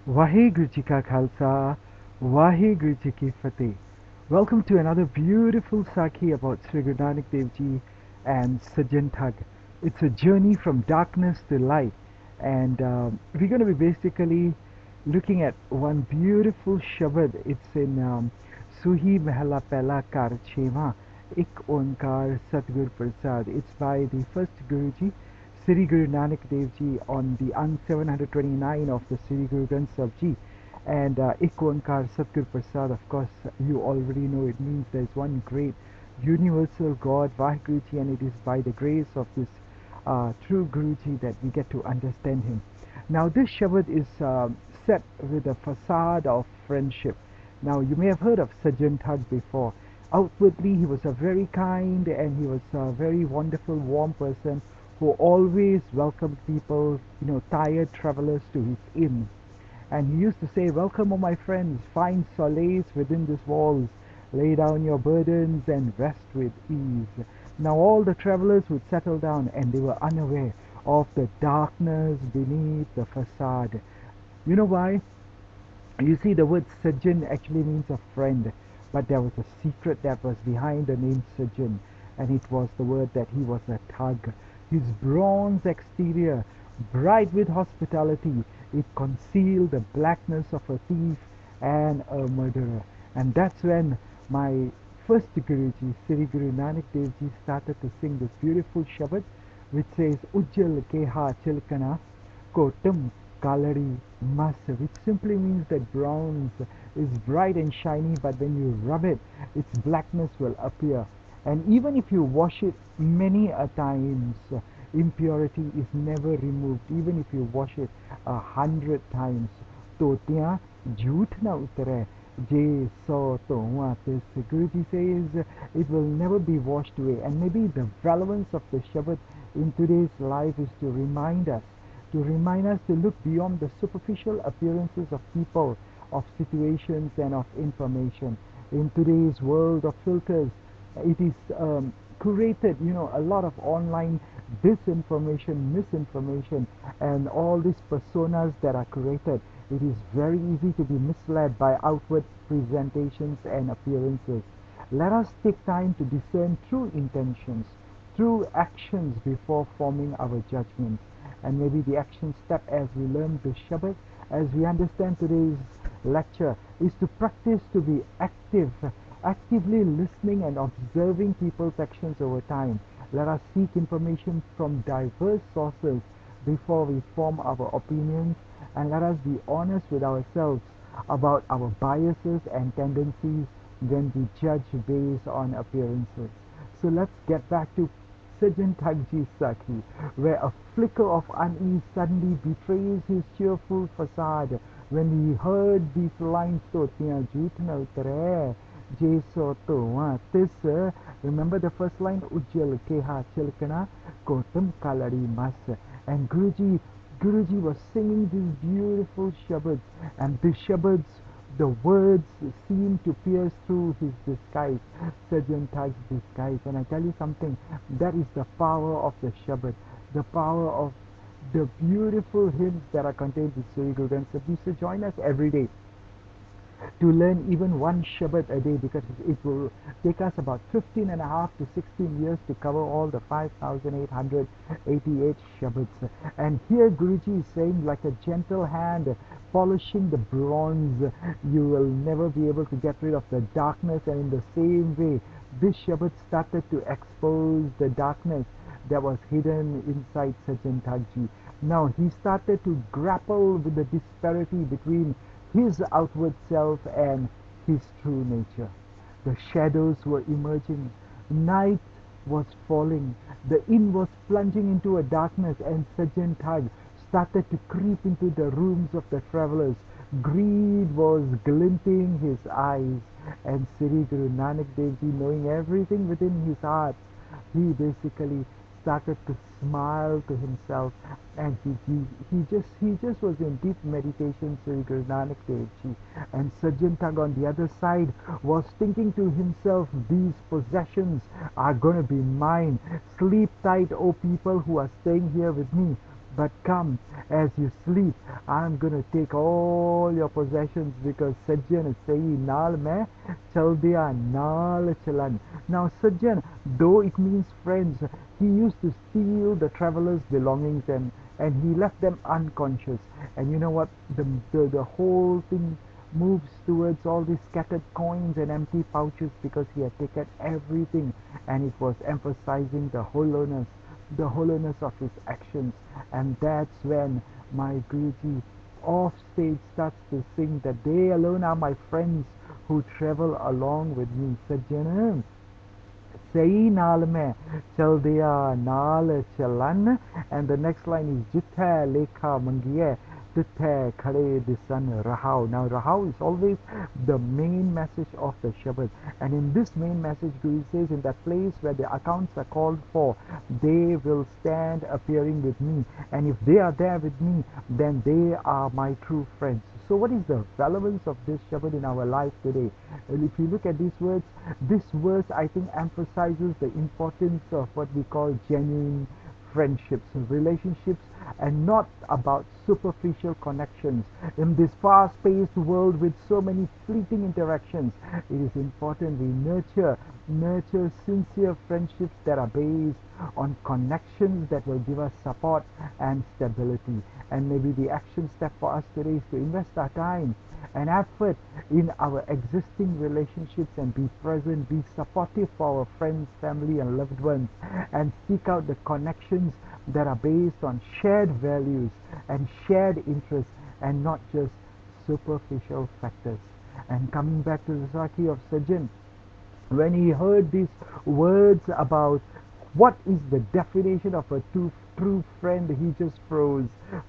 Waheguru Ji Ka Khalsa, Waheguru Ji Ki Fateh. Welcome to another beautiful Sakhi about Sri Guru Nanak Dev Ji and Sajjan Thag. It's a journey from darkness to light, and we're going to be basically looking at one beautiful Shabad. It's in Suhi Mahela Pehla Kar Chema, Ik Onkar Satgur Prasad. It's by the first Guruji, Sri Guru Nanak Dev Ji, on the 729 of the Sri Guru Granth Sahib Ji. And Ik Onkar Satgur Prasad, of course, you already know it means there's one great universal God, Vahguruji, and it is by the grace of this true Guruji that we get to understand him. Now, this Shabad is set with a facade of friendship. Now, you may have heard of Sajjan Thag before. Outwardly, he was a very kind and he was a very wonderful, warm person who always welcomed people, tired travelers to his inns. And he used to say, "Welcome, O my friends, find solace within these walls. Lay down your burdens and rest with ease." Now all the travelers would settle down and they were unaware of the darkness beneath the facade. You know why? You see, the word Sajjan actually means a friend, but there was a secret that was behind the name Sajjan, and it was the word that he was a Thag. His bronze exterior, bright with hospitality, it concealed the blackness of a thief and a murderer. And that's when my first Guruji, Sri Guru Nanak Dev Ji, started to sing this beautiful Shabad, which says, Ujjal Keha Chilkana Kotum Kalari Mas, which simply means that bronze is bright and shiny, but when you rub it, its blackness will appear. And even if you wash it many a times, impurity is never removed. Even if you wash it 100 times, to tya jhoot na utare. Je so to this Guruji says it will never be washed away. And maybe the relevance of the Shabad in today's life is to remind us to look beyond the superficial appearances of people, of situations, and of information. In today's world of filters, it is curated, a lot of online disinformation, misinformation, and all these personas that are curated. It is very easy to be misled by outward presentations and appearances. Let us take time to discern true intentions, true actions before forming our judgments. And maybe the action step as we learn the Shabad, as we understand today's lecture, is to practice to be active, actively listening and observing people's actions over time. Let us seek information from diverse sources before we form our opinions, and let us be honest with ourselves about our biases and tendencies when we judge based on appearances. So let's get back to Sajjan Thagji's Sakhi, where a flicker of unease suddenly betrays his cheerful facade when he heard these lines, Totiyan jhoot na utare, Je so to this. Remember the first line, Ujjal Keha Chilkana Kotam Kalari Mas. And Guruji was singing these beautiful shabads, and the shabads, the words seemed to pierce through his disguise, Sajjan Thag's disguise. And I tell you something, that is the power of the Shabad, the power of the beautiful hymns that are contained in Sri Guru Granth Sahib. So join us every day to learn even one Shabad a day, because it will take us about 15 and a half to 16 years to cover all the 5,888 Shabads. And here Guruji is saying, like a gentle hand polishing the bronze, you will never be able to get rid of the darkness. And in the same way, this Shabad started to expose the darkness that was hidden inside Sajjan Thagji. Now he started to grapple with the disparity between his outward self and his true nature. The shadows were emerging, night was falling, the inn was plunging into a darkness, and Sajjan Thag started to creep into the rooms of the travelers. Greed was glinting his eyes, and Sri Guru Nanak Dev Ji, knowing everything within his heart, he basically started to smile to himself, and he just was in deep meditation, Sri Guru Nanak Dev Ji. And Sajjan Thag on the other side was thinking to himself, these possessions are going to be mine. Sleep tight, O people who are staying here with me. But come, as you sleep, I'm gonna take all your possessions because Sajjan is saying, Naal mein chal diya, naal chalan. Now, Sajjan, though it means friends, he used to steal the travelers' belongings and he left them unconscious. And you know what? The whole thing moves towards all these scattered coins and empty pouches because he had taken everything and it was emphasizing the hollowness of his actions. And that's when my Guruji off stage starts to sing that they alone are my friends who travel along with me. Sajjanam, सही नाल में चल दिया नाल चलन. And the next line is जिथे लेखा मंगिए तिथे खड़े दिसन रहाओ. Now rahao is always the main message of the Shabad, and in this main message Guru says, in that place where the accounts are called for, they will stand appearing with me, and if they are there with me, then they are my true friends. So what is the relevance of this Shabad in our life today? Well, if you look at these words, this verse I think emphasizes the importance of what we call genuine friendships, relationships, and not about superficial connections. In this fast-paced world with so many fleeting interactions, it is important we nurture sincere friendships that are based on connections that will give us support and stability. And maybe the action step for us today is to invest our time and effort in our existing relationships and be present, be supportive for our friends, family, and loved ones, and seek out the connections that are based on shared values and shared interests and not just superficial factors. And coming back to the Saki of Sajjan, when he heard these words about what is the definition of a true friend, he just froze.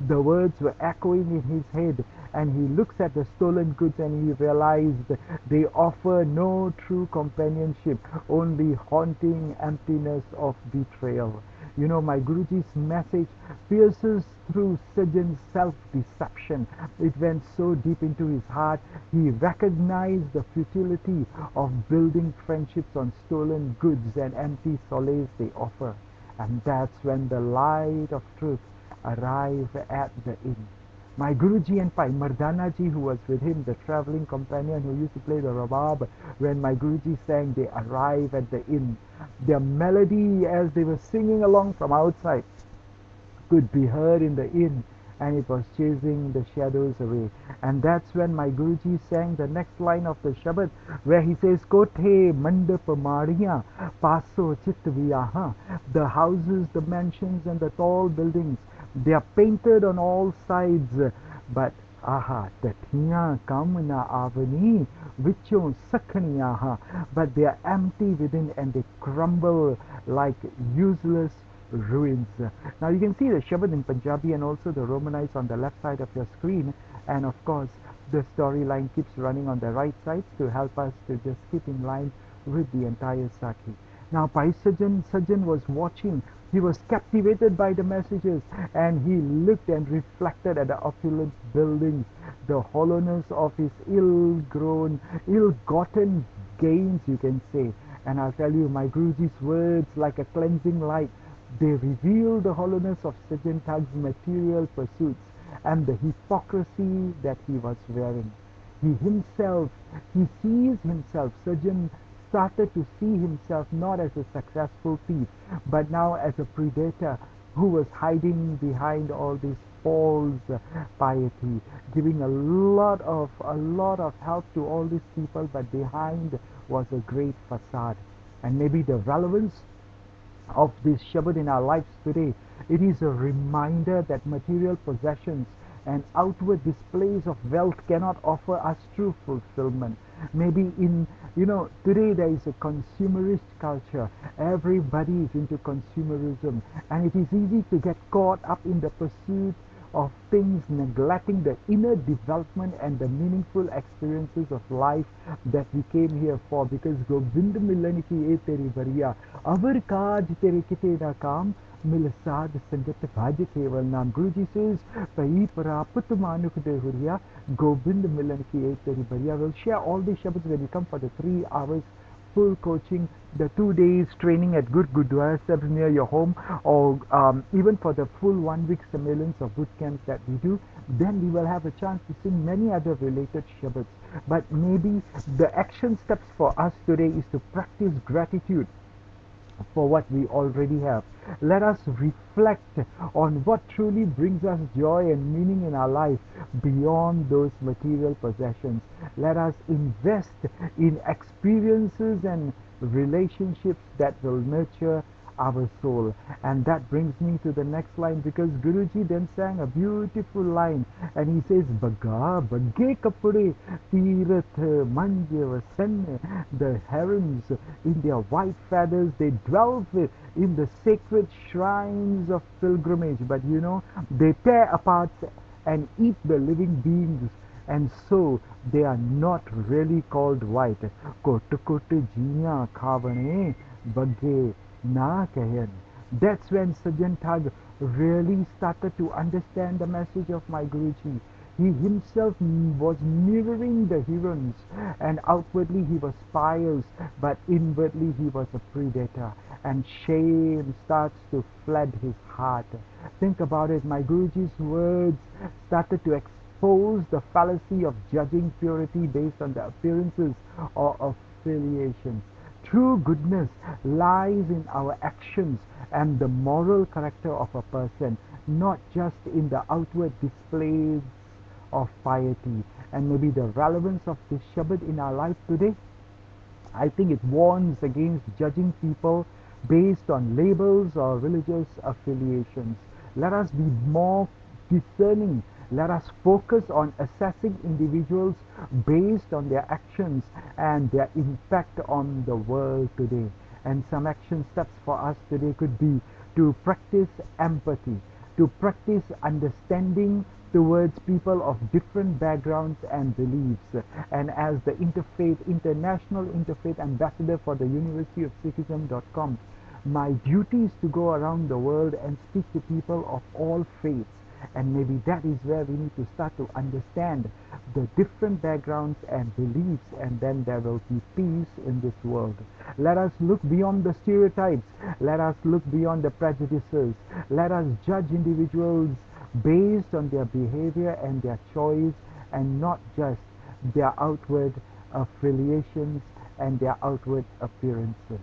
The words were echoing in his head, and he looks at the stolen goods and he realized they offer no true companionship, only haunting emptiness of betrayal. You know, my Guruji's message pierces through Sajjan's self-deception. It went so deep into his heart. He recognized the futility of building friendships on stolen goods and empty solace they offer. And that's when the light of truth arrived at the inn. My Guruji and Pai Mardanaji, who was with him, the traveling companion who used to play the rabab, when my Guruji sang, they arrived at the inn. Their melody, as they were singing along from outside, could be heard in the inn, and it was chasing the shadows away. And that's when my Guruji sang the next line of the Shabad, where he says, Kothe mandap mariya paso chitviyaha. The houses, the mansions, and the tall buildings, they are painted on all sides, but aha, tatiya kam na avani vichon sakhniyaha. But they are empty within and they crumble like useless ruins. Now you can see the Shabad in Punjabi and also the Romanized on the left side of your screen, and of course the storyline keeps running on the right side to help us to just keep in line with the entire Saki. Now Pai Sajjan was watching. He was captivated by the messages, and he looked and reflected at the opulent buildings, the hollowness of his ill-grown, ill-gotten gains, you can say. And I'll tell you, my Guruji's words, like a cleansing light, they reveal the hollowness of Sajjan Thag's material pursuits and the hypocrisy that he was wearing. He sees himself, Sajjan started to see himself not as a successful thief, but now as a predator who was hiding behind all this false piety, giving a lot of help to all these people, but behind was a great facade. And maybe the relevance of this Shabad in our lives today, it is a reminder that material possessions and outward displays of wealth cannot offer us true fulfillment. Maybe today there is a consumerist culture. Everybody is into consumerism, and it is easy to get caught up in the pursuit of things, neglecting the inner development and the meaningful experiences of life that we came here for. Because Gobind milan ki ye teri bariya, avar kaaj tere kite na kaam, mil saad sangat bhaj keval naam. Guruji says, Pai praput manuk de huriya, Gobind milan ki ye teri bariya. We'll share all these shabads when we come for the 3 hours full coaching, the 2 days training at good Gurdwara Sabs near your home, or even for the full 1 week surveillance of boot camps that we do, then we will have a chance to sing many other related shabads. But maybe the action steps for us today is to practice gratitude for what we already have. Let us reflect on what truly brings us joy and meaning in our life beyond those material possessions. Let us invest in experiences and relationships that will nurture our soul. And that brings me to the next line, because Guruji then sang a beautiful line, and he says, Baga, Bagge Kapure, Tirath, Manjavasan, the herons in their white feathers, they dwell in the sacred shrines of pilgrimage. But they tear apart and eat the living beings, and so they are not really called white. Kote kote jiya khavane bagge na kahan. That's when Sajjan Thag really started to understand the message of my Guruji. He himself was mirroring the herons, and outwardly he was pious, but inwardly he was a predator, and shame starts to flood his heart. Think about it, my Guruji's words started to expose the fallacy of judging purity based on the appearances or affiliations. True goodness lies in our actions and the moral character of a person, not just in the outward displays of piety. And maybe the relevance of this Shabad in our life today, I think it warns against judging people based on labels or religious affiliations. Let us be more discerning. Let us focus on assessing individuals based on their actions and their impact on the world today. And some action steps for us today could be to practice empathy, to practice understanding towards people of different backgrounds and beliefs. And as the international interfaith ambassador for the University of Sikhism.com, my duty is to go around the world and speak to people of all faiths. And maybe that is where we need to start to understand the different backgrounds and beliefs, and then there will be peace in this world. Let us look beyond the stereotypes. Let us look beyond the prejudices. Let us judge individuals based on their behavior and their choice, and not just their outward affiliations and their outward appearances.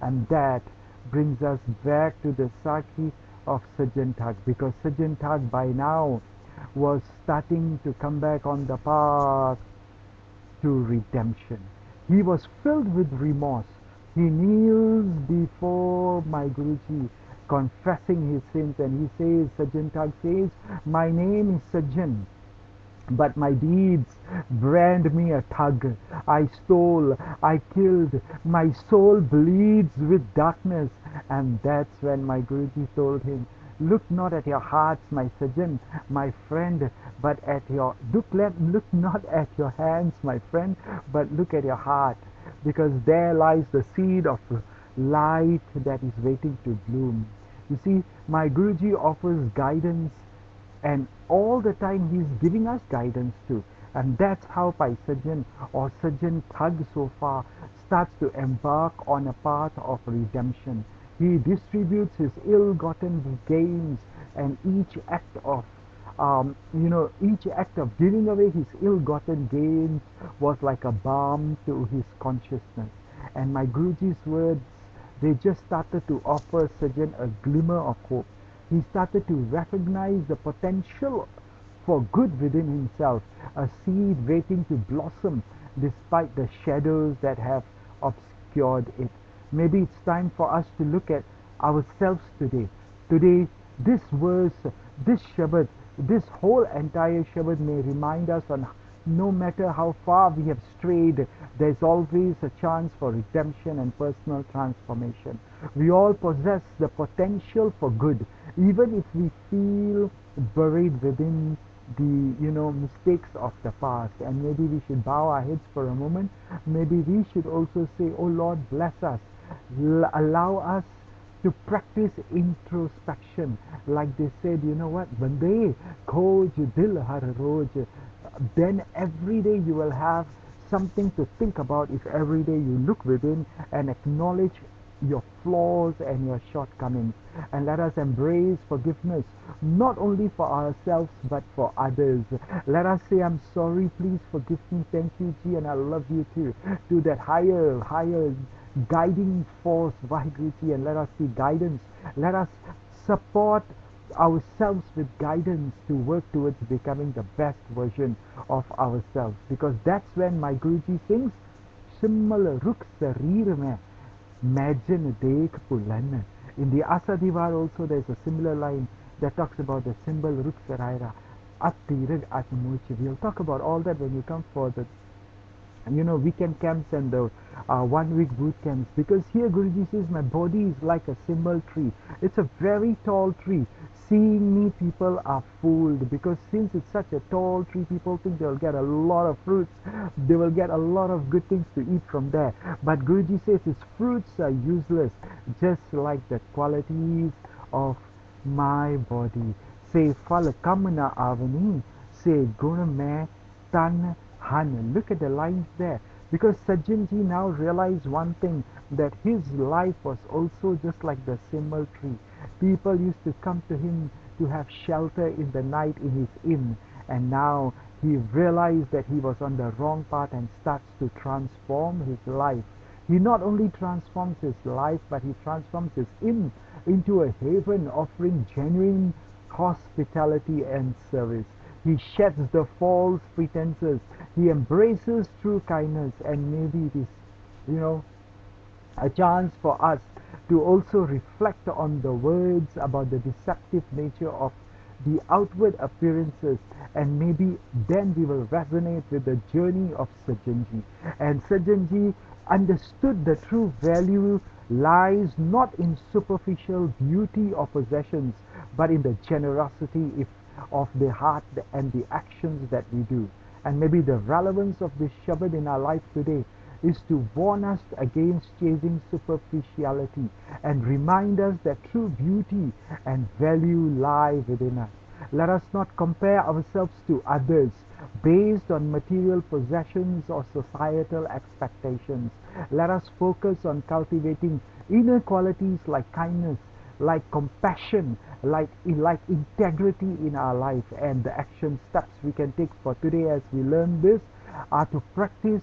And that brings us back to the Sakhi of Sajjan Thag, because Sajjan Thag by now was starting to come back on the path to redemption. He was filled with remorse. He kneels before my Guruji, confessing his sins, and he says, Sajjan Thag says, my name is Sajjan, but my deeds brand me a thug. I stole, I killed, my soul bleeds with darkness. And that's when my Guruji told him, look not at your hearts, my Sajjan, my friend, but at your look not at your hands, my friend, but look at your heart, because there lies the seed of light that is waiting to bloom. You see, my Guruji offers guidance, and all the time he's giving us guidance too. And that's how Pai Sajjan or Sajjan Thag so far starts to embark on a path of redemption. He distributes his ill-gotten gains, and each act of giving away his ill-gotten gains was like a balm to his consciousness. And my Guruji's words, they just started to offer Sajjan a glimmer of hope. He started to recognize the potential for good within himself, a seed waiting to blossom despite the shadows that have obscured it. Maybe it's time for us to look at ourselves today. Today, this verse, this Shabad, this whole entire Shabad may remind us on no matter how far we have strayed, there's always a chance for redemption and personal transformation. We all possess the potential for good, even if we feel buried within the mistakes of the past. And maybe we should bow our heads for a moment. Maybe we should also say, oh Lord, bless us. Allow us to practice introspection. Like they said, you know what, Bande, khoj dil har roj. Then every day you will have something to think about if every day you look within and acknowledge your flaws and your shortcomings. And let us embrace forgiveness, not only for ourselves but for others. Let us say, I'm sorry, please forgive me, thank you, Ji, and I love you too. To that higher guiding force, Vahiguruji, and let us see guidance. Let us support ourselves with guidance to work towards becoming the best version of ourselves, because that's when my Guruji sings Simmal Ruk Sarir Mein Majin Dekh Pulan. In the Asadivar also there's a similar line that talks about the symbol Ruk Saraira Attirag Atmuch. We'll talk about all that when you come for the weekend camps and the 1 week boot camps, because here Guruji says my body is like a symbol tree. It's a very tall tree. Seeing me, people are fooled, because since it's such a tall tree, people think they'll get a lot of fruits, they will get a lot of good things to eat from there. But Guruji says its fruits are useless, just like the qualities of my body. Say Fal Kamna Avani, say Guna Me Tan Han. Look at the lines there. Because Sajjanji now realized one thing, that his life was also just like the symbol tree. People used to come to him to have shelter in the night in his inn, and now he realized that he was on the wrong path and starts to transform his life. He not only transforms his life, but he transforms his inn into a haven offering genuine hospitality and service. He sheds the false pretenses. He embraces true kindness, and maybe it is, you know, a chance for us to also reflect on the words about the deceptive nature of the outward appearances, and maybe then we will resonate with the journey of Sajjanji. And Sajjanji understood the true value lies not in superficial beauty or possessions, but in the generosity of the heart and the actions that we do. And maybe the relevance of this Shabad in our life today is to warn us against chasing superficiality and remind us that true beauty and value lie within us. Let us not compare ourselves to others based on material possessions or societal expectations. Let us focus on cultivating inner qualities like kindness, like compassion, like integrity in our life. And the action steps we can take for today as we learn this are to practice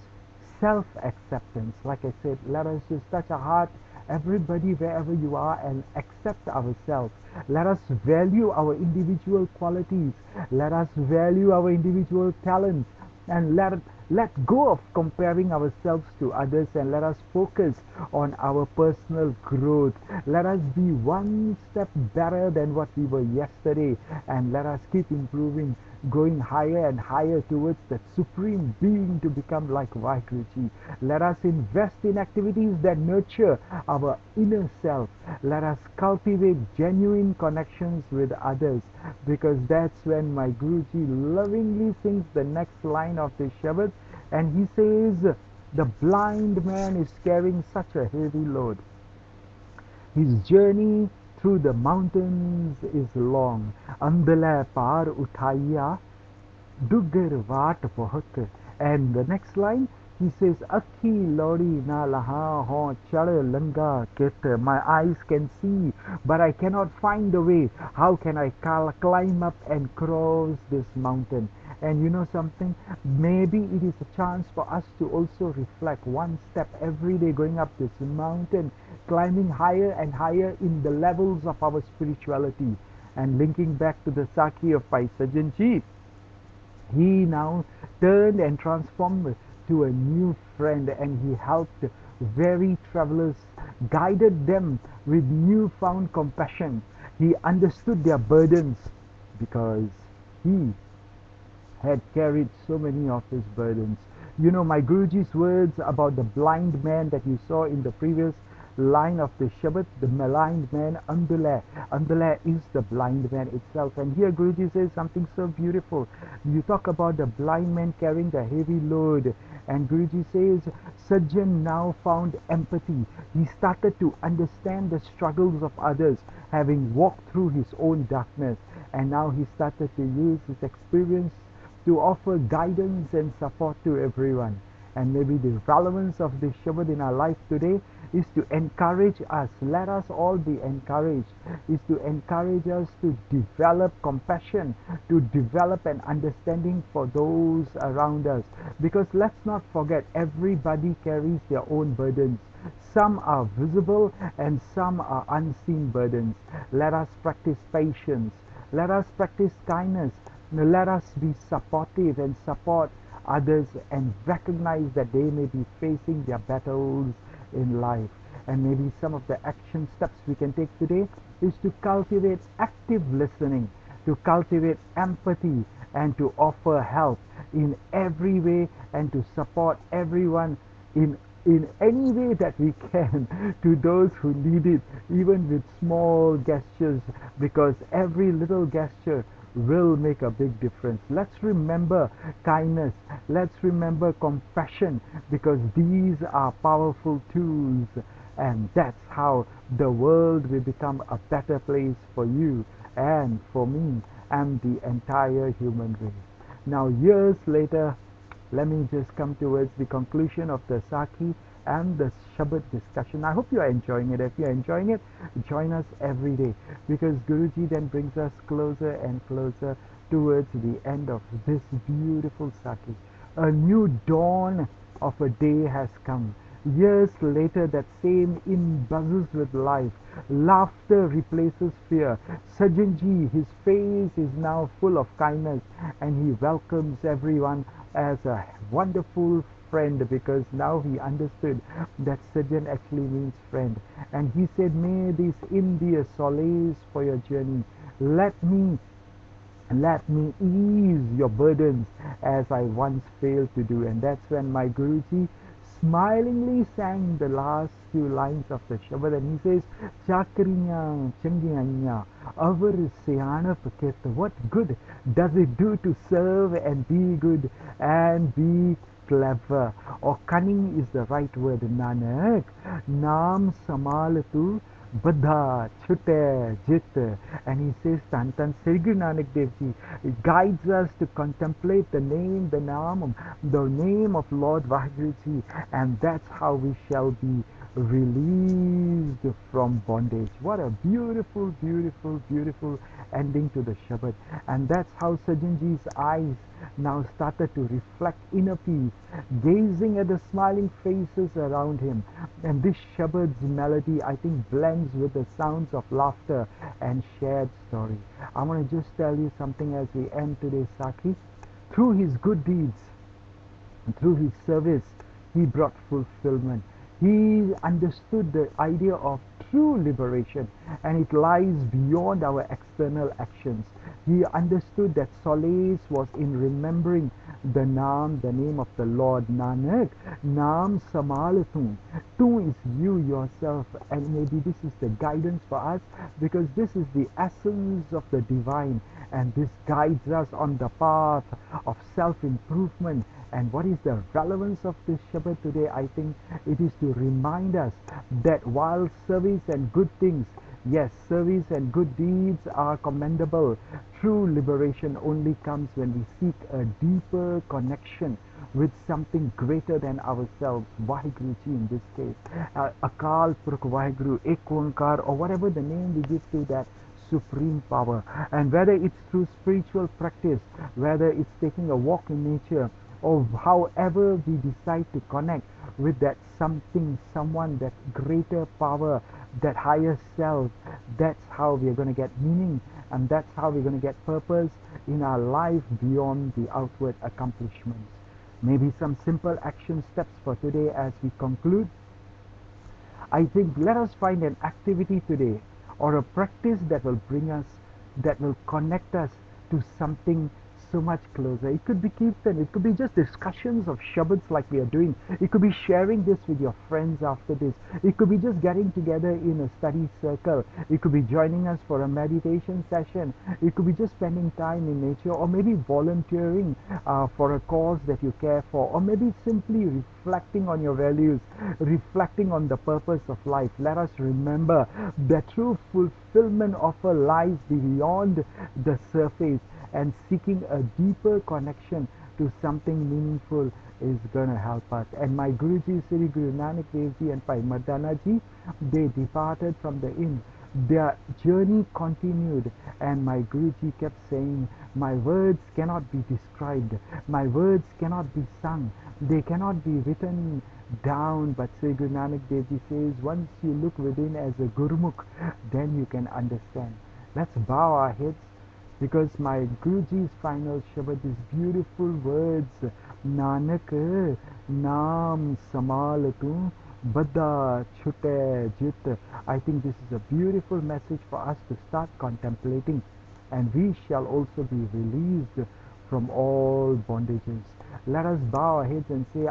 self-acceptance. Like I said, let us just touch our heart, everybody wherever you are, and accept ourselves. Let us value our individual qualities. Let us value our individual talents, and let go of comparing ourselves to others, and let us focus on our personal growth. Let us be one step better than what we were yesterday, and let us keep improving, going higher and higher towards that supreme being to become like Vahiguruji. Let us invest in activities that nurture our inner self. Let us cultivate genuine connections with others, because that's when my Guruji lovingly sings the next line of the Shabad, and he says, the blind man is carrying such a heavy load. His journey through the mountains is long. Andale par uthaiya, dugger vaat bahut. And the next line, he says, Akhi lodi na laha ho chad langa kit. My eyes can see, but I cannot find the way. How can I climb up and cross this mountain? And you know something? Maybe it is a chance for us to also reflect one step every day, going up this mountain, climbing higher and higher in the levels of our spirituality. And linking back to the Sakhi of Pai Sajjanji, he now turned and transformed to a new friend, and he helped weary travelers, guided them with newfound compassion. He understood their burdens because he had carried so many of his burdens. You know, my Guruji's words about the blind man that you saw in the previous line of the Shabad, the blind man, Andale. Andale is the blind man itself. And here Guruji says something so beautiful. You talk about the blind man carrying the heavy load, and Guruji says, Sajjan now found empathy. He started to understand the struggles of others, having walked through his own darkness. And now he started to use his experience to offer guidance and support to everyone. And maybe the relevance of this Shabad in our life today is to encourage us. Let us all be encouraged. Is to encourage us to develop compassion, to develop an understanding for those around us. Because let's not forget, everybody carries their own burdens. Some are visible and some are unseen burdens. Let us practice patience. Let us practice kindness. Let us be supportive and support others and recognize that they may be facing their battles in life. And maybe some of the action steps we can take today is to cultivate active listening, to cultivate empathy, and to offer help in every way and to support everyone in any way that we can to those who need it, even with small gestures, because every little gesture will make a big difference. Let's remember kindness. Let's remember compassion, because these are powerful tools, and that's how the world will become a better place for you and for me and the entire human race. Now, years later, let me just come towards the conclusion of the Saki and the Shabad discussion. I hope you are enjoying it. If you are enjoying it, join us every day, because Guruji then brings us closer and closer towards the end of this beautiful Saki. A new dawn of a day has come. Years later, that same inn buzzes with life. Laughter replaces fear. Sajjanji, his face is now full of kindness, and he welcomes everyone as a wonderful friend, because now he understood that Sajjan actually means friend. And he said, "May this inn be a solace for your journey. Let me ease your burdens as I once failed to do." And that's when my Guruji smilingly sang the last few lines of the Shabad, and he says, "Chakrinya changiyanya avar seyana paket." What good does it do to serve and be good and be clever? Or cunning is the right word. Nanak, Naam samalatu Badha, Chute, Jit. And he says, Tantan Sri Guru Nanak Dev Ji, it guides us to contemplate the name, the name of Lord Vaheguru, and that's how we shall be released from bondage. What a beautiful, beautiful, beautiful ending to the Shabad. And that's how Sajjanji's eyes now started to reflect inner peace, gazing at the smiling faces around him. And this Shabad's melody, I think, blends with the sounds of laughter and shared story. I want to just tell you something as we end today's Saki. Through his good deeds, through his service, he brought fulfillment. He understood the idea of true liberation, and it lies beyond our external actions. He understood that solace was in remembering the Naam, the name of the Lord. Nanak, Naam Samalatum. Tu is you yourself, and maybe this is the guidance for us, because this is the essence of the divine, and this guides us on the path of self-improvement. And what is the relevance of this Shabad today? I think it is to remind us that while service and good things, yes, service and good deeds are commendable, true liberation only comes when we seek a deeper connection with something greater than ourselves. Vaheguru Ji in this case, Akal Purkh Vaheguru, Ek Oankar, or whatever the name we give to that supreme power. And whether it's through spiritual practice, whether it's taking a walk in nature, or however we decide to connect with that something, someone, that greater power, that higher self, that's how we're going to get meaning, and that's how we're going to get purpose in our life beyond the outward accomplishments. Maybe some simple action steps for today as we conclude. I think let us find an activity today or a practice that will bring us, that will connect us to something so much closer. It could be kirtan, it could be just discussions of shabads like we are doing. It could be sharing this with your friends after this. It could be just getting together in a study circle. It could be joining us for a meditation session. It could be just spending time in nature, or maybe volunteering for a cause that you care for, or maybe simply reflecting on your values, reflecting on the purpose of life. Let us remember that true fulfillment of a life beyond the surface, and seeking a deeper connection to something meaningful is going to help us. And my Guruji, Sri Guru Nanak Dev Ji and Pai Mardana Ji, they departed from the inn. Their journey continued, and my Guruji kept saying, my words cannot be described, my words cannot be sung, they cannot be written down. But Sri Guru Nanak Dev Ji says, once you look within as a Gurmukh, then you can understand. Let's bow our heads, because my Guruji's final Shabad is beautiful words. Nanak Naam Samal Tu Bada Chute Jit. I think this is a beautiful message for us to start contemplating, and we shall also be released from all bondages. Let us bow our heads and say,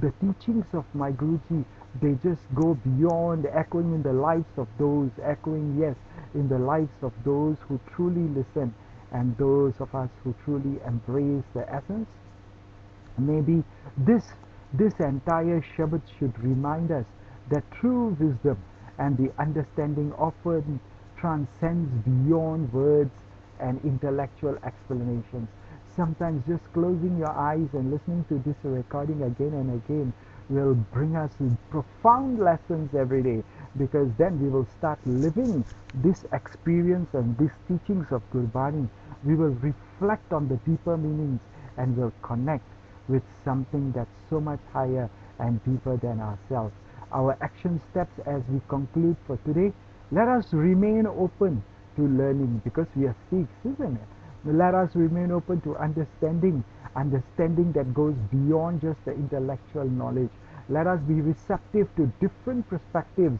the teachings of my Guruji, they just go beyond, echoing in the lives of those, echoing, yes, in the lives of those who truly listen, and those of us who truly embrace the essence. Maybe this entire Shabad should remind us that true wisdom and the understanding often transcends beyond words and intellectual explanations. Sometimes just closing your eyes and listening to this recording again and again will bring us profound lessons every day, because then we will start living this experience and these teachings of Gurbani. We will reflect on the deeper meanings and will connect with something that's so much higher and deeper than ourselves. Our action steps as we conclude for today: let us remain open to learning, because we are Sikhs, isn't it? Let us remain open to understanding that goes beyond just the intellectual knowledge. Let us be receptive to different perspectives,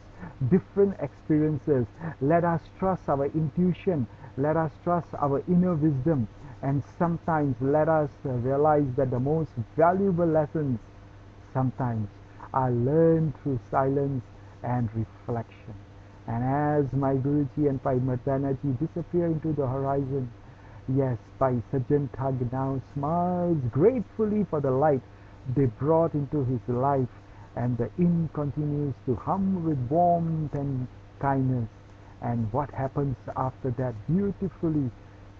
different experiences. Let us trust our intuition. Let us trust our inner wisdom. And sometimes let us realize that the most valuable lessons sometimes are learned through silence and reflection. And as my Guruji and Pai Mardana Ji disappear into the horizon, yes, Pai Sajjan Thag now smiles gratefully for the light they brought into his life, and the inn continues to hum with warmth and kindness. And what happens after that beautifully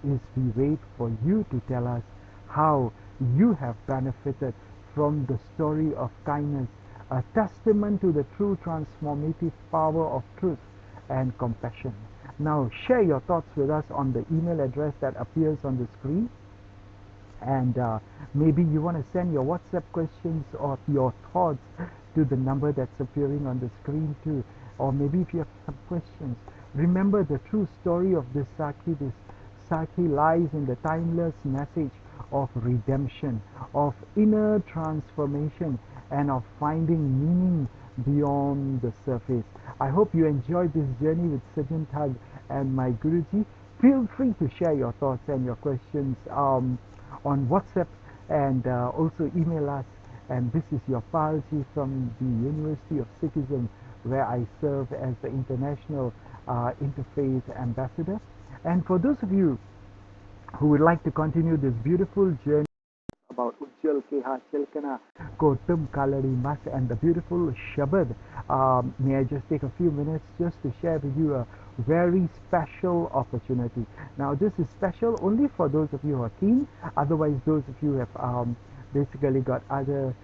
is we wait for you to tell us how you have benefited from the story of kindness, a testament to the true transformative power of truth and compassion. Now share your thoughts with us on the email address that appears on the screen, and maybe you want to send your WhatsApp questions or your thoughts to the number that's appearing on the screen too. Or maybe if you have some questions, remember the true story of this Saki lies in the timeless message of redemption, of inner transformation, and of finding meaning beyond the surface. I hope you enjoyed this journey with Sajjan Thag and my Guruji. Feel free to share your thoughts and your questions on WhatsApp, and also email us. And this is your Palji from the University of Sikhism, where I serve as the International Interfaith Ambassador. And for those of you who would like to continue this beautiful journey about Ujjal Keha Chilkana Kotum Kalari Mas and the beautiful Shabad, may I just take a few minutes just to share with you a very special opportunity. Now this is special only for those of you who are keen. Otherwise, those of you who have basically got other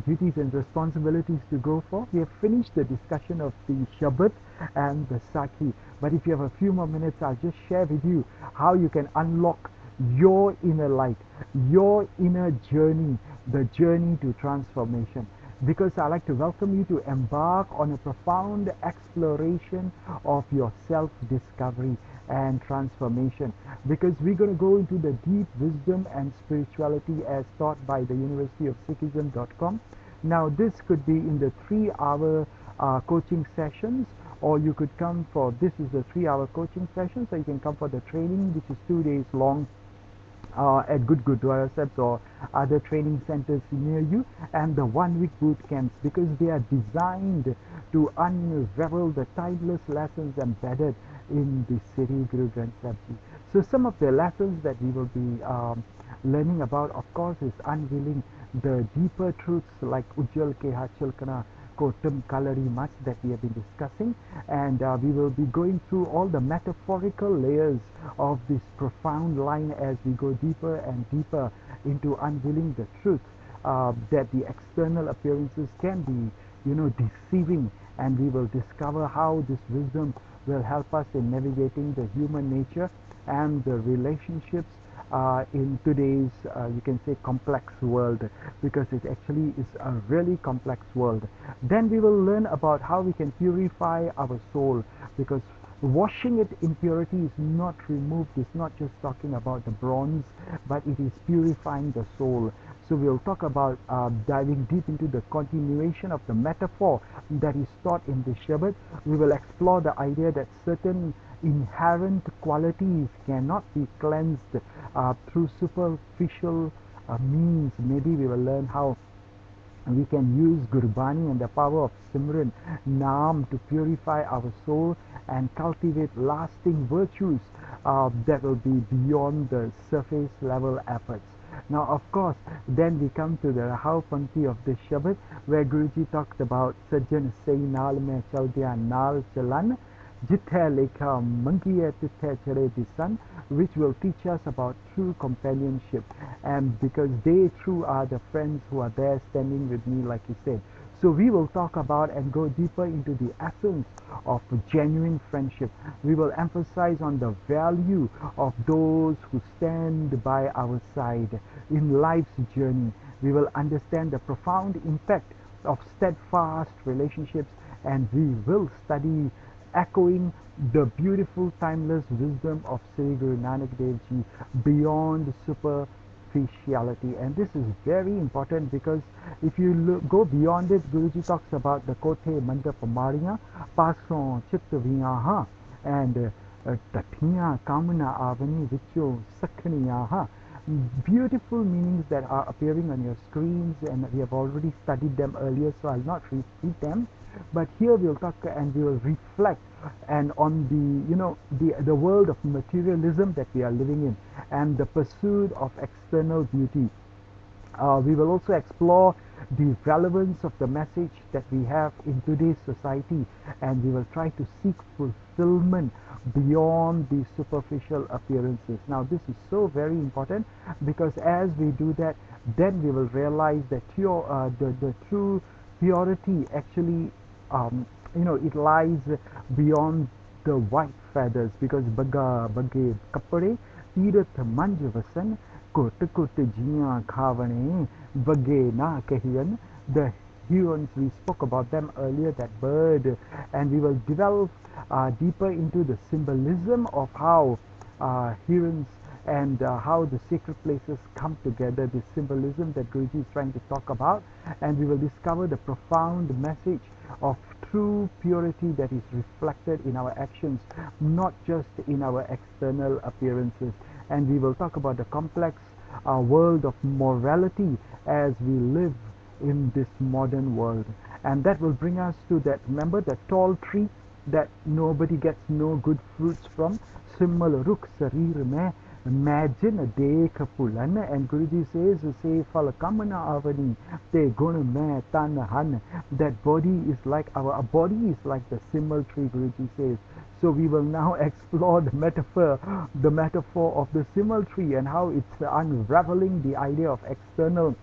duties and responsibilities to go for. We have finished the discussion of the Shabad and the Saki, but if you have a few more minutes, I'll just share with you how you can unlock your inner light, your inner journey, the journey to transformation. Because I like to welcome you to embark on a profound exploration of your self-discovery and transformation. Because we're going to go into the deep wisdom and spirituality as taught by the University of Sikhism.com. Now this could be in the 3-hour coaching sessions, or you could come for, this is a 3-hour coaching session, so you can come for the training, which is 2 days long, at good Gurdwara Sahibs or other training centers near you, and the 1-week boot camps, because they are designed to unravel the timeless lessons embedded in the Sri Guru Granth Sahib Ji. So some of the lessons that we will be learning about, of course, is unveiling the deeper truths like Ujjal Keha Chilkana Kotum Kalari Mas that we have been discussing, and we will be going through all the metaphorical layers of this profound line as we go deeper and deeper into unveiling the truth that the external appearances can be, deceiving, and we will discover how this wisdom will help us in navigating the human nature and the relationships in today's, you can say, complex world, because it actually is a really complex world. Then we will learn about how we can purify our soul, because washing it impurity is not removed, it's not just talking about the bronze, but it is purifying the soul. So we'll talk about diving deep into the continuation of the metaphor that is taught in the Shabad. We will explore the idea that certain inherent qualities cannot be cleansed through superficial means. Maybe we will learn how we can use Gurbani and the power of Simran Naam to purify our soul and cultivate lasting virtues that will be beyond the surface level efforts. Now, of course, then we come to the Rahau Panti of the Shabad, where Guruji talked about Sajjan sei naal mein chal diya naal chalan, Jithe Lekha Mankiya Tithe Chare Disan, which will teach us about true companionship. And because they true are the friends who are there standing with me, like you said. So we will talk about and go deeper into the essence of genuine friendship. We will emphasize on the value of those who stand by our side in life's journey. We will understand the profound impact of steadfast relationships, and we will study echoing the beautiful timeless wisdom of Sri Guru Nanak Dev Ji beyond superficiality. And this is very important, because if you go beyond it, Guruji talks about the Kothe Manda Pamariya, Pason Chittaviyaha, and Tathiya Kamana Avani Vicho Sakhaniyaha. Beautiful meanings that are appearing on your screens, and we have already studied them earlier, so I'll not repeat them. But here we'll talk and we will reflect and on the world of materialism that we are living in and the pursuit of external beauty. We will also explore the relevance of the message that we have in today's society, and we will try to seek fulfillment beyond the superficial appearances. Now, this is so very important, because as we do that, then we will realize that the true purity actually, it lies beyond the white feathers, because baga bage kapade Tirath मंज वसन coat coat Jiya खावने bage na kahiyan. The herons, we spoke about them earlier, that bird, and we will develop deeper into the symbolism of how herons and how the sacred places come together, the symbolism that Guruji is trying to talk about, and we will discover the profound message of true purity that is reflected in our actions, not just in our external appearances. And we will talk about the complex world of morality as we live in this modern world. And that will bring us to that, remember, the tall tree that nobody gets no good fruits from. Simmal rukh sarir mein imagine dekh pulan, and Guruji says, say fal kamana avani te gun mein tan han. That body is like our body is like the simmal tree, Guruji says. So we will now explore the metaphor of the simmal tree and how it's unraveling the idea of external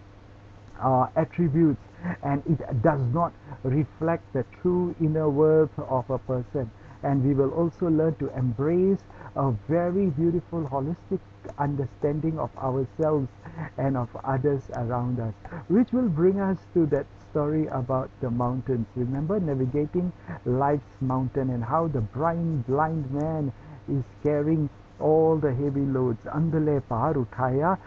attributes, and it does not reflect the true inner worth of a person. And we will also learn to embrace a very beautiful holistic understanding of ourselves and of others around us, which will bring us to that story about the mountains. Remember, navigating life's mountain, and how the blind man is carrying all the heavy loads. Andale paar uthaya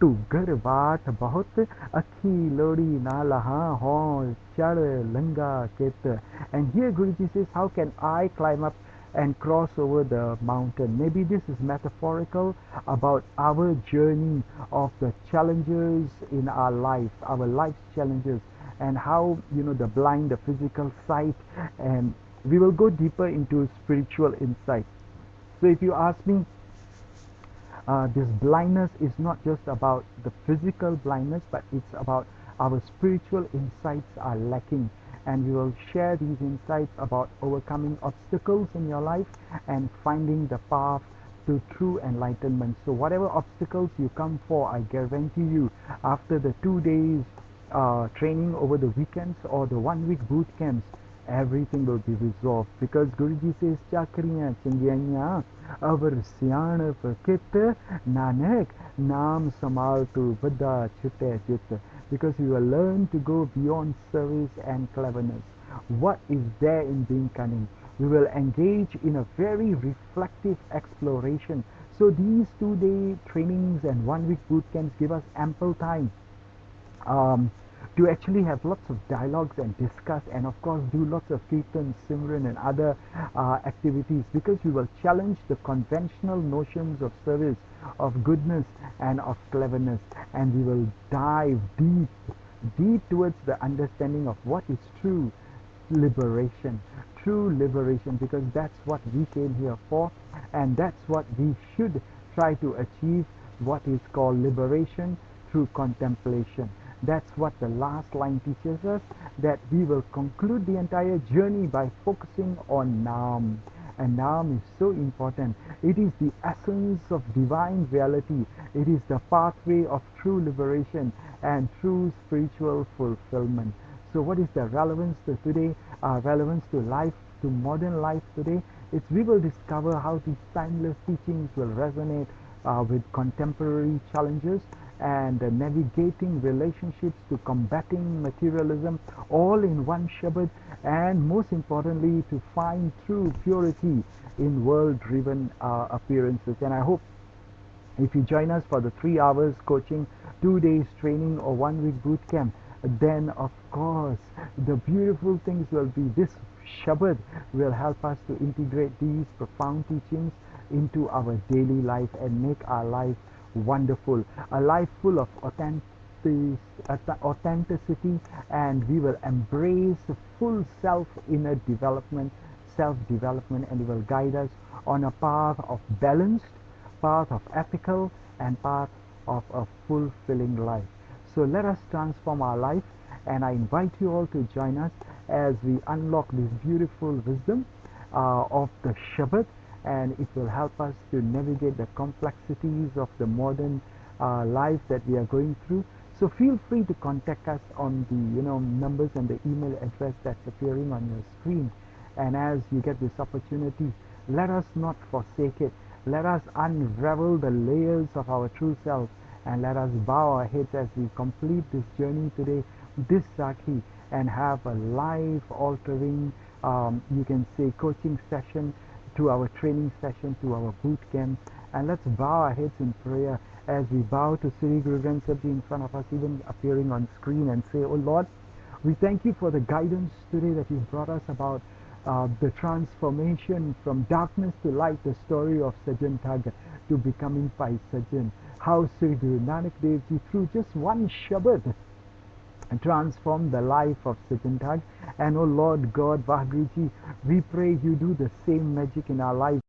to garvat bahut akhi lodi na laha ho chad langa ket. And here Guruji says, how can I climb up and cross over the mountain? Maybe this is metaphorical about our journey of the challenges in our lives, our life's challenges, and how, the blind, the physical sight, and we will go deeper into spiritual insight. So if you ask me, this blindness is not just about the physical blindness, but it's about our spiritual insights are lacking. And we will share these insights about overcoming obstacles in your life and finding the path to true enlightenment. So whatever obstacles you come for, I guarantee you, after the 2 days training over the weekends or the 1 week boot camps, everything will be resolved, because Guruji says chakriyan chingiyanya avar siyan pakit nanak naam samal tu bada chute jit, because you will learn to go beyond service and cleverness. What is there in being cunning? We will engage in a very reflective exploration. So these 2 day trainings and 1 week boot camps give us ample time um, to actually have lots of dialogues and discuss, and of course do lots of kirtan, simran and other activities, because we will challenge the conventional notions of service, of goodness and of cleverness, and we will dive deep towards the understanding of what is liberation, true liberation, because that's what we came here for, and that's what we should try to achieve, what is called liberation through contemplation. That's what the last line teaches us, that we will conclude the entire journey by focusing on Naam. And Naam is so important. It is the essence of divine reality. It is the pathway of true liberation and true spiritual fulfillment. So what is the relevance to today, relevance to life, to modern life today? It's we will discover how these timeless teachings will resonate with contemporary challenges, and navigating relationships to combating materialism, all in one Shabad, and most importantly to find true purity in world-driven appearances. And I hope if you join us for the 3 hours coaching, 2 days training or 1 week boot camp, then of course the beautiful things will be this Shabad will help us to integrate these profound teachings into our daily life and make our life wonderful, a life full of authenticity, and we will embrace full inner development, self-development, and it will guide us on a path of balanced, path of ethical, and path of a fulfilling life. So let us transform our life, and I invite you all to join us as we unlock this beautiful wisdom of the Shabad, and it will help us to navigate the complexities of the modern life that we are going through. So feel free to contact us on the numbers and the email address that's appearing on your screen. And as you get this opportunity, let us not forsake it. Let us unravel the layers of our true self, and let us bow our heads as we complete this journey today, this Sakhi, and have a life-altering, you can say, coaching session, to our training session, to our boot camp. And let's bow our heads in prayer as we bow to Sri Guru Granth Sahib in front of us, even appearing on screen, and say, Oh Lord, we thank you for the guidance today that you brought us about the transformation from darkness to light, the story of Sajjan Thag to becoming Pai Sajjan. How Sri Guru Nanak Dev Ji, through just one Shabad, transform the life of Sajjan Thag. And oh Lord God, MyGuruJi, we pray you do the same magic in our lives.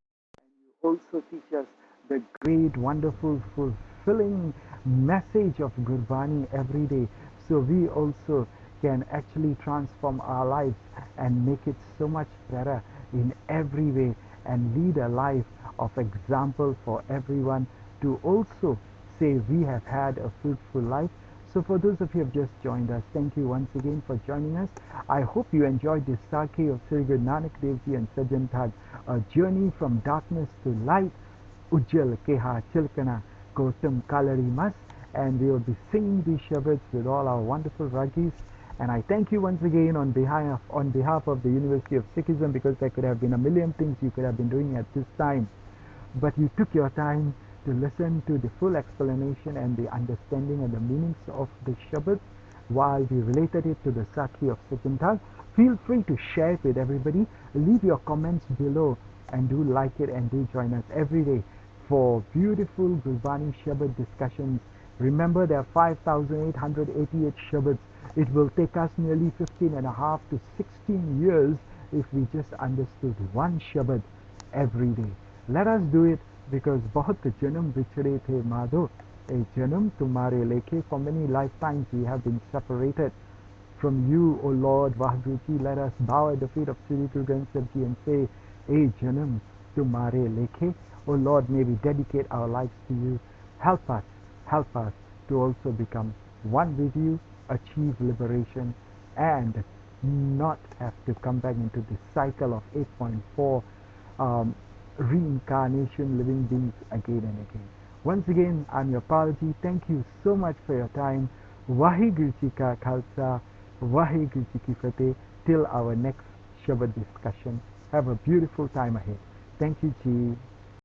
Also teach us the great, wonderful, fulfilling message of Gurbani every day, so we also can actually transform our lives and make it so much better in every way, and lead a life of example for everyone to also say we have had a fruitful life. So for those of you who have just joined us, thank you once again for joining us. I hope you enjoyed this Sakhi of Sri Guru Nanak Dev Ji and Sajjan Thag, a journey from darkness to light. Ujjal Keha Chilkana Gautam Kalari Mas, and we will be singing these Shabads with all our wonderful Ragis. And I thank you once again on behalf of the University of Sikhism, because there could have been a million things you could have been doing at this time, but you took your time to listen to the full explanation and the understanding and the meanings of the Shabad while we related it to the Sakhi of Sajjan Thag. Feel free to share it with everybody. Leave your comments below and do like it, and do join us every day for beautiful Gurbani Shabad discussions. Remember, there are 5,888 Shabads. It will take us nearly 15 and a half to 16 years if we just understood one Shabad every day. Let us do it, because बहुत जन्म बिछड़े थे Madho, a janam tumhare lekhe. For many lifetimes we have been separated from you, O Lord MyGuruJi. Let us bow at the feet of Sri Guru Granth Sahib Ji and say, A janam tumhare lekhe. Oh Lord, may we dedicate our lives to you. Help us to also become one with you, achieve liberation, and not have to come back into this cycle of 8.4 um, reincarnation living beings again and again. Once again, I'm your Palji. Thank you so much for your time. Waheguru Ji Ka Khalsa, Waheguru Ji Ki Fateh. Till our next Shabad discussion. Have a beautiful time ahead. Thank you, Ji.